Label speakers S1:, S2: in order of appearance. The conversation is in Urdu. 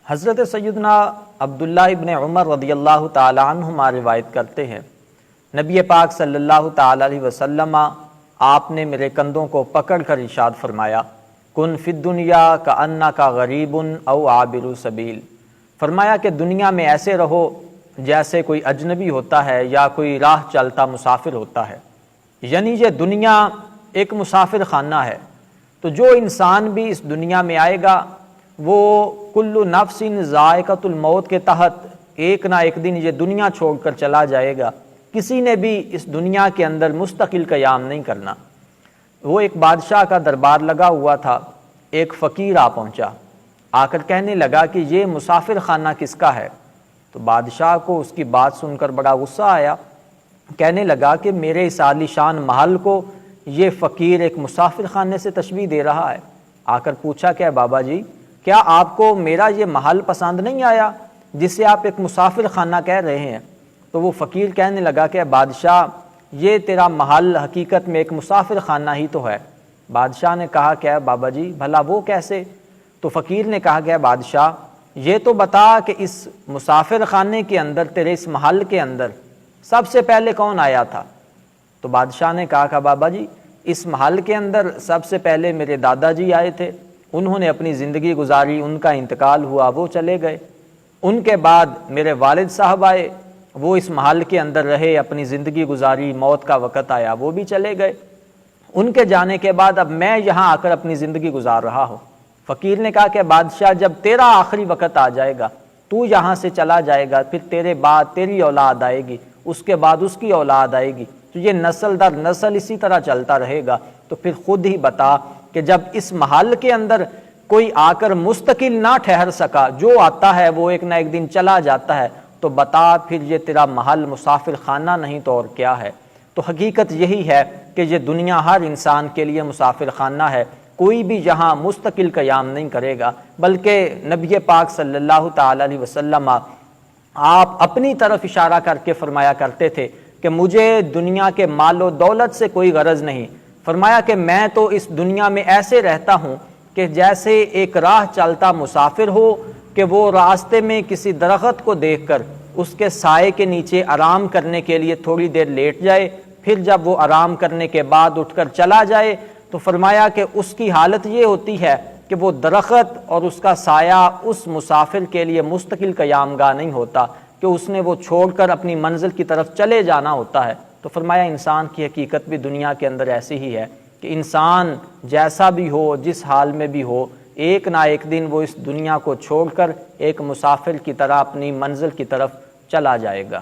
S1: حضرت سیدنا عبداللہ ابن عمر رضی اللہ تعالی عنہما روایت کرتے ہیں، نبی پاک صلی اللہ تعالی علیہ وسلم آپ نے میرے کندھوں کو پکڑ کر ارشاد فرمایا، کن فی الدنیا کأنک غریب او عابر سبیل۔ فرمایا کہ دنیا میں ایسے رہو جیسے کوئی اجنبی ہوتا ہے یا کوئی راہ چلتا مسافر ہوتا ہے، یعنی یہ دنیا ایک مسافر خانہ ہے۔ تو جو انسان بھی اس دنیا میں آئے گا وہ کل نفس ذائقۃ الموت کے تحت ایک نہ ایک دن یہ دنیا چھوڑ کر چلا جائے گا۔ کسی نے بھی اس دنیا کے اندر مستقل قیام نہیں کرنا۔ وہ ایک بادشاہ کا دربار لگا ہوا تھا، ایک فقیر آ پہنچا، آ کر کہنے لگا کہ یہ مسافر خانہ کس کا ہے؟ تو بادشاہ کو اس کی بات سن کر بڑا غصہ آیا، کہنے لگا کہ میرے اس عالی شان محل کو یہ فقیر ایک مسافر خانے سے تشبیہ دے رہا ہے۔ آ کر پوچھا کہ بابا جی کیا آپ کو میرا یہ محل پسند نہیں آیا جسے آپ ایک مسافر خانہ کہہ رہے ہیں؟ تو وہ فقیر کہنے لگا کہ بادشاہ یہ تیرا محل حقیقت میں ایک مسافر خانہ ہی تو ہے۔ بادشاہ نے کہا کہ بابا جی بھلا وہ کیسے؟ تو فقیر نے کہا کہ بادشاہ یہ تو بتا کہ اس مسافر خانے کے اندر تیرے اس محل کے اندر سب سے پہلے کون آیا تھا؟ تو بادشاہ نے کہا کہ بابا جی اس محل کے اندر سب سے پہلے میرے دادا جی آئے تھے، انہوں نے اپنی زندگی گزاری، ان کا انتقال ہوا، وہ چلے گئے۔ ان کے بعد میرے والد صاحب آئے، وہ اس محل کے اندر رہے، اپنی زندگی گزاری، موت کا وقت آیا، وہ بھی چلے گئے۔ ان کے جانے کے بعد اب میں یہاں آ کر اپنی زندگی گزار رہا ہوں۔ فقیر نے کہا کہ بادشاہ جب تیرا آخری وقت آ جائے گا، تو یہاں سے چلا جائے گا، پھر تیرے بعد تیری اولاد آئے گی، اس کے بعد اس کی اولاد آئے گی، تو یہ نسل در نسل اسی طرح چلتا رہے گا۔ تو پھر خود ہی بتا کہ جب اس محل کے اندر کوئی آ کر مستقل نہ ٹھہر سکا، جو آتا ہے وہ ایک نہ ایک دن چلا جاتا ہے، تو بتا پھر یہ تیرا محل مسافر خانہ نہیں تو اور کیا ہے؟ تو حقیقت یہی ہے کہ یہ دنیا ہر انسان کے لیے مسافر خانہ ہے۔ کوئی بھی یہاں مستقل قیام نہیں کرے گا، بلکہ نبی پاک صلی اللہ تعالی علیہ وسلم آپ اپنی طرف اشارہ کر کے فرمایا کرتے تھے کہ مجھے دنیا کے مال و دولت سے کوئی غرض نہیں۔ فرمایا کہ میں تو اس دنیا میں ایسے رہتا ہوں کہ جیسے ایک راہ چلتا مسافر ہو کہ وہ راستے میں کسی درخت کو دیکھ کر اس کے سائے کے نیچے آرام کرنے کے لیے تھوڑی دیر لیٹ جائے، پھر جب وہ آرام کرنے کے بعد اٹھ کر چلا جائے، تو فرمایا کہ اس کی حالت یہ ہوتی ہے کہ وہ درخت اور اس کا سایہ اس مسافر کے لیے مستقل قیام گاہ نہیں ہوتا، کہ اس نے وہ چھوڑ کر اپنی منزل کی طرف چلے جانا ہوتا ہے۔ تو فرمایا انسان کی حقیقت بھی دنیا کے اندر ایسی ہی ہے کہ انسان جیسا بھی ہو، جس حال میں بھی ہو، ایک نہ ایک دن وہ اس دنیا کو چھوڑ کر ایک مسافر کی طرح اپنی منزل کی طرف چلا جائے گا۔